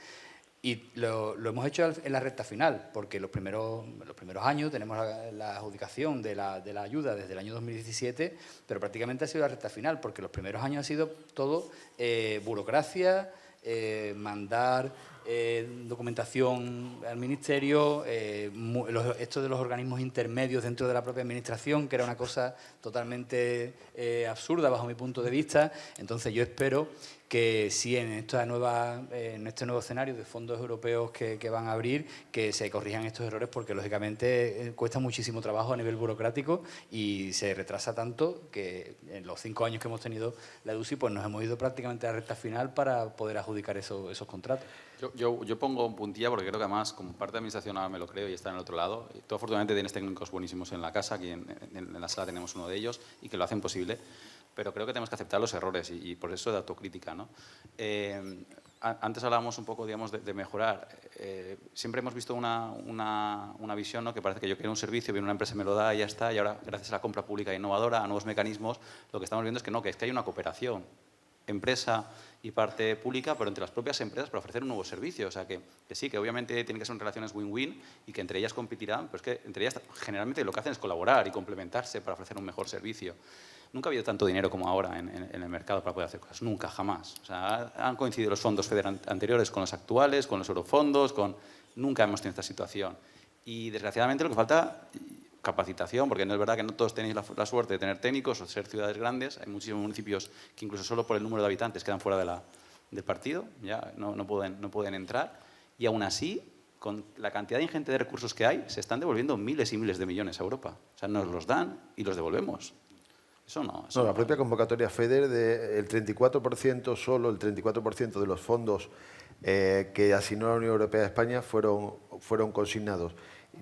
Y lo hemos hecho en la recta final, porque los primeros años tenemos la adjudicación de la ayuda desde el año 2017, pero prácticamente ha sido la recta final, porque los primeros años ha sido todo burocracia, mandar documentación al Ministerio, esto de los organismos intermedios dentro de la propia Administración, que era una cosa totalmente absurda bajo mi punto de vista. Entonces yo espero que sí, en este nuevo escenario de fondos europeos que van a abrir, que se corrijan estos errores, porque lógicamente cuesta muchísimo trabajo a nivel burocrático y se retrasa tanto que en los 5 años que hemos tenido la EDUSI, pues nos hemos ido prácticamente a la recta final para poder adjudicar esos contratos. Yo pongo un puntilla porque creo que además, como parte de administración ahora me lo creo y está en el otro lado. Tú afortunadamente tienes técnicos buenísimos en la casa, aquí en la sala tenemos uno de ellos y que lo hacen posible, pero creo que tenemos que aceptar los errores y por eso de autocrítica, ¿no? Antes hablábamos un poco, digamos, de mejorar. Siempre hemos visto una visión, ¿no?, que parece que yo quiero un servicio, viene una empresa, me lo da y ya está, y ahora, gracias a la compra pública innovadora, a nuevos mecanismos, lo que estamos viendo es que no, que hay una cooperación empresa y parte pública, pero entre las propias empresas para ofrecer un nuevo servicio. O sea, que sí, que obviamente tienen que ser relaciones win-win y que entre ellas competirán, pero es que entre ellas generalmente lo que hacen es colaborar y complementarse para ofrecer un mejor servicio. Nunca ha habido tanto dinero como ahora en el mercado para poder hacer cosas, nunca, jamás. O sea, han coincidido los fondos FEDER anteriores con los actuales, con los eurofondos, nunca hemos tenido esta situación. Y desgraciadamente lo que falta, capacitación, porque no es verdad que no todos tenéis la suerte de tener técnicos o de ser ciudades grandes. Hay muchísimos municipios que incluso solo por el número de habitantes quedan fuera del partido, ya no pueden entrar. Y aún así, con la cantidad ingente de recursos que hay, se están devolviendo miles y miles de millones a Europa. O sea, nos los dan y los devolvemos. Eso no. No, la propia convocatoria FEDER, el 34%, solo el 34% de los fondos que asignó la Unión Europea a España fueron consignados.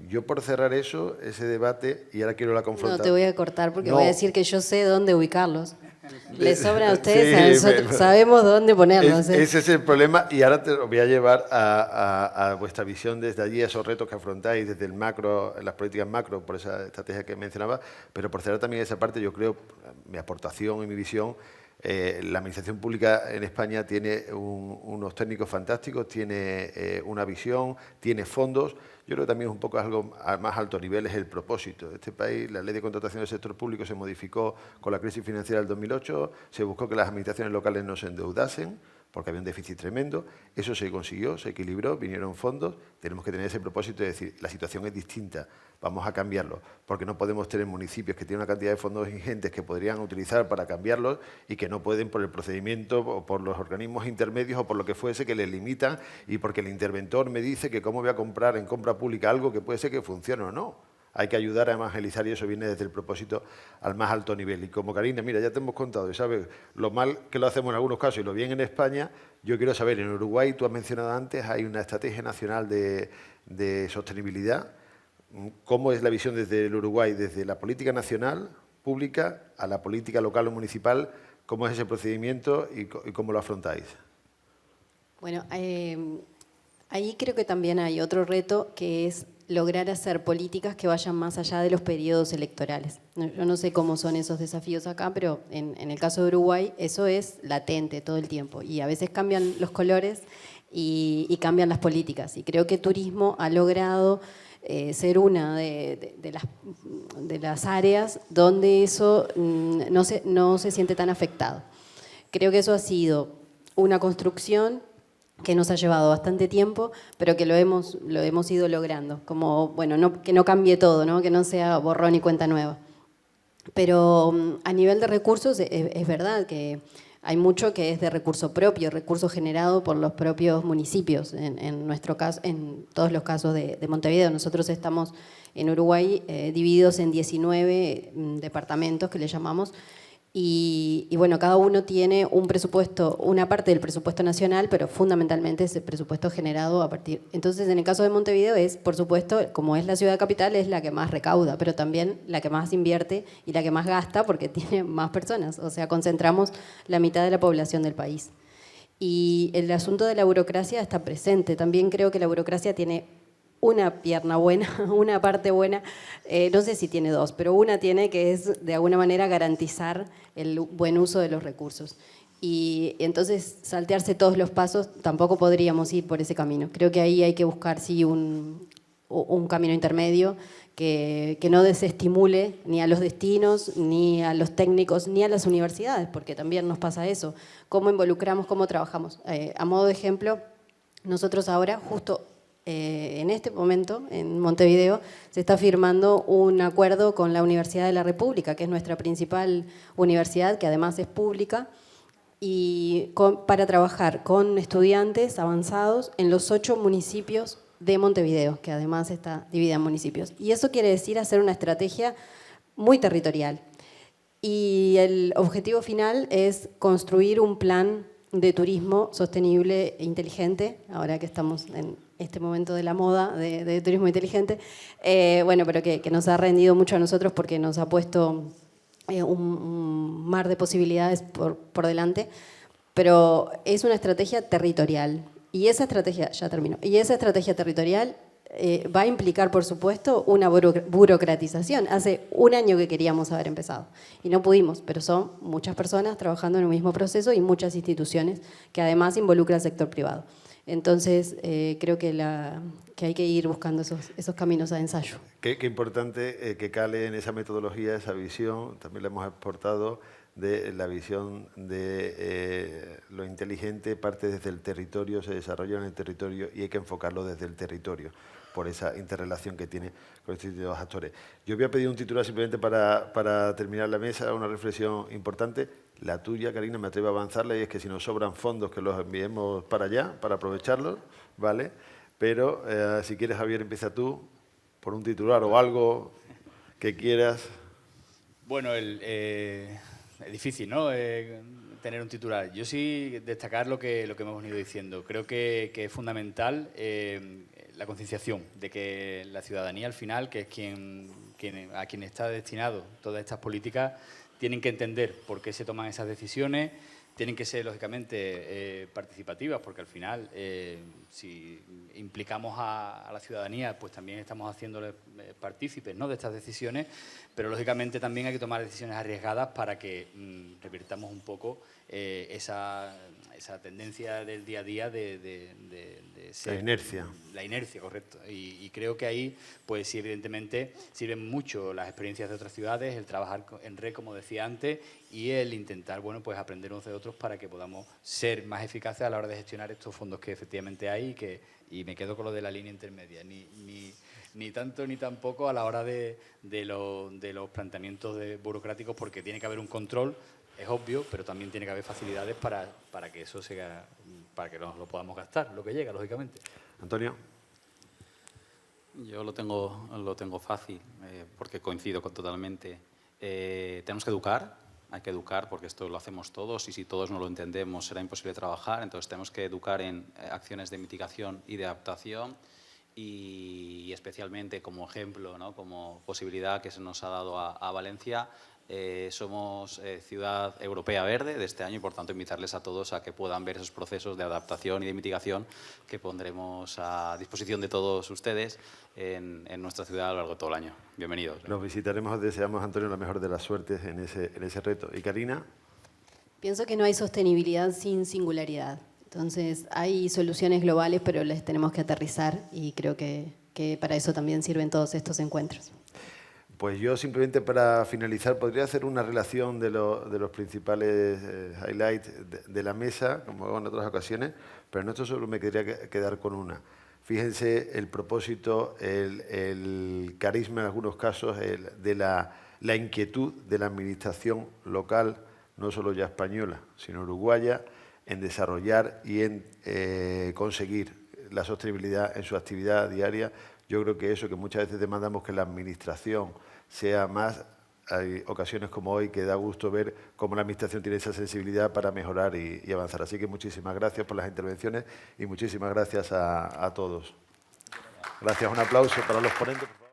Yo, por cerrar ese debate, y ahora quiero la confrontación. No, te voy a cortar porque No. voy a decir que yo sé dónde ubicarlos. Les sobran a ustedes, Sí, a nosotros sabemos dónde ponerlos. Ese es el problema, y ahora te lo voy a llevar a vuestra visión desde allí, a esos retos que afrontáis desde el macro, las políticas macro, por esa estrategia que mencionaba, pero por cerrar también esa parte, yo creo, mi aportación y mi visión, la administración pública en España tiene unos técnicos fantásticos, tiene una visión, tiene fondos. Yo creo que también un poco algo a más alto nivel es el propósito. Este país, la ley de contratación del sector público se modificó con la crisis financiera del 2008, se buscó que las administraciones locales no se endeudasen, porque había un déficit tremendo. Eso se consiguió, se equilibró, vinieron fondos. Tenemos que tener ese propósito de decir, la situación es distinta, vamos a cambiarlo, porque no podemos tener municipios que tienen una cantidad de fondos ingentes que podrían utilizar para cambiarlos y que no pueden por el procedimiento o por los organismos intermedios o por lo que fuese que les limitan y porque el interventor me dice que cómo voy a comprar en compra pública algo que puede ser que funcione o no. Hay que ayudar a evangelizar y eso viene desde el propósito al más alto nivel. Y como Karina, mira, ya te hemos contado y sabes lo mal que lo hacemos en algunos casos y lo bien en España, yo quiero saber, en Uruguay, tú has mencionado antes, hay una estrategia nacional de sostenibilidad. ¿Cómo es la visión desde el Uruguay, desde la política nacional, pública, a la política local o municipal? ¿Cómo es ese procedimiento y cómo lo afrontáis? Bueno, ahí creo que también hay otro reto que es lograr hacer políticas que vayan más allá de los periodos electorales. Yo no sé cómo son esos desafíos acá, pero en el caso de Uruguay eso es latente todo el tiempo y a veces cambian los colores y cambian las políticas. Y creo que turismo ha logrado ser una de las áreas donde eso no se siente tan afectado. Creo que eso ha sido una construcción que nos ha llevado bastante tiempo, pero que lo hemos ido logrando. Como, bueno, que no cambie todo, ¿no? Que no sea borrón y cuenta nueva. Pero a nivel de recursos es verdad que hay mucho que es de recurso propio, recurso generado por los propios municipios. En nuestro caso, en todos los casos de Montevideo, nosotros estamos en Uruguay divididos en 19 departamentos que le llamamos. Y bueno, cada uno tiene un presupuesto, una parte del presupuesto nacional, pero fundamentalmente es el presupuesto generado a partir... Entonces, en el caso de Montevideo es, por supuesto, como es la ciudad capital, es la que más recauda, pero también la que más invierte y la que más gasta porque tiene más personas. O sea, concentramos la mitad de la población del país. Y el asunto de la burocracia está presente. También creo que la burocracia tiene una pierna buena, una parte buena, no sé si tiene dos, pero una tiene que es de alguna manera garantizar el buen uso de los recursos. Y entonces saltearse todos los pasos tampoco podríamos ir por ese camino. Creo que ahí hay que buscar sí un camino intermedio que no desestimule ni a los destinos, ni a los técnicos, ni a las universidades, porque también nos pasa eso. ¿Cómo involucramos, cómo trabajamos? A modo de ejemplo, nosotros ahora justo en este momento, en Montevideo, se está firmando un acuerdo con la Universidad de la República, que es nuestra principal universidad, que además es pública, y para trabajar con estudiantes avanzados en los 8 municipios de Montevideo, que además está dividida en municipios. Y eso quiere decir hacer una estrategia muy territorial. Y el objetivo final es construir un plan de turismo sostenible e inteligente, ahora que estamos en este momento de la moda de turismo inteligente, bueno, pero que nos ha rendido mucho a nosotros porque nos ha puesto un mar de posibilidades por delante, pero es una estrategia territorial. Y esa estrategia, ya termino, y esa estrategia territorial va a implicar, por supuesto, una burocratización. Hace un año que queríamos haber empezado y no pudimos, pero son muchas personas trabajando en el mismo proceso y muchas instituciones que además involucran al sector privado. Entonces, creo que hay que ir buscando esos caminos a ensayo. Qué importante que cale en esa metodología, esa visión, también la hemos exportado, de la visión de lo inteligente parte desde el territorio, se desarrolla en el territorio y hay que enfocarlo desde el territorio por esa interrelación que tiene con estos dos actores. Yo voy a pedir un titular simplemente para terminar la mesa, una reflexión importante. La tuya, Karina, me atrevo a avanzarla y es que si nos sobran fondos que los enviemos para allá, para aprovecharlos, ¿vale? Pero si quieres, Javier, empieza tú por un titular o algo que quieras. Bueno, es difícil, ¿no? Tener un titular. Yo sí destacar lo que hemos venido diciendo. Creo que es fundamental la concienciación de que la ciudadanía, al final, que es a quien está destinado todas estas políticas, tienen que entender por qué se toman esas decisiones. Tienen que ser, lógicamente, participativas, porque al final, si implicamos a la ciudadanía, pues también estamos haciéndoles partícipes, ¿no?, de estas decisiones, pero lógicamente también hay que tomar decisiones arriesgadas para que revirtamos un poco esa tendencia del día a día de ser... La inercia. La inercia, correcto. Y creo que ahí, pues sí, evidentemente, sirven mucho las experiencias de otras ciudades, el trabajar en red, como decía antes, y el intentar, bueno, pues aprender unos de otros para que podamos ser más eficaces a la hora de gestionar estos fondos que efectivamente hay y me quedo con lo de la línea intermedia. Ni tanto ni tampoco a la hora de los planteamientos burocráticos, porque tiene que haber un control, es obvio, pero también tiene que haber facilidades para que eso para que nos lo podamos gastar, lo que llega, lógicamente. Antonio. Yo lo tengo fácil, porque coincido totalmente. Tenemos que educar. Hay que educar porque esto lo hacemos todos y si todos no lo entendemos será imposible trabajar. Entonces tenemos que educar en acciones de mitigación y de adaptación y especialmente como ejemplo, ¿no?, como posibilidad que se nos ha dado a Valencia. Somos Ciudad Europea Verde de este año y por tanto invitarles a todos a que puedan ver esos procesos de adaptación y de mitigación que pondremos a disposición de todos ustedes en nuestra ciudad a lo largo de todo el año. Bienvenidos. Los visitaremos, os deseamos, Antonio, la mejor de las suertes en ese reto. ¿Y Karina? Pienso que no hay sostenibilidad sin singularidad. Entonces, hay soluciones globales, pero las tenemos que aterrizar y creo que para eso también sirven todos estos encuentros. Pues yo simplemente para finalizar podría hacer una relación de los principales highlights de la mesa, como hago en otras ocasiones, pero en esto solo me quería quedar con una. Fíjense el propósito, el carisma en algunos casos, de la inquietud de la administración local, no solo ya española, sino uruguaya, en desarrollar y en conseguir la sostenibilidad en su actividad diaria. Yo creo que eso, que muchas veces demandamos que la administración sea más, hay ocasiones como hoy que da gusto ver cómo la administración tiene esa sensibilidad para mejorar y avanzar. Así que muchísimas gracias por las intervenciones y muchísimas gracias a todos. Gracias, un aplauso para los ponentes. Por favor.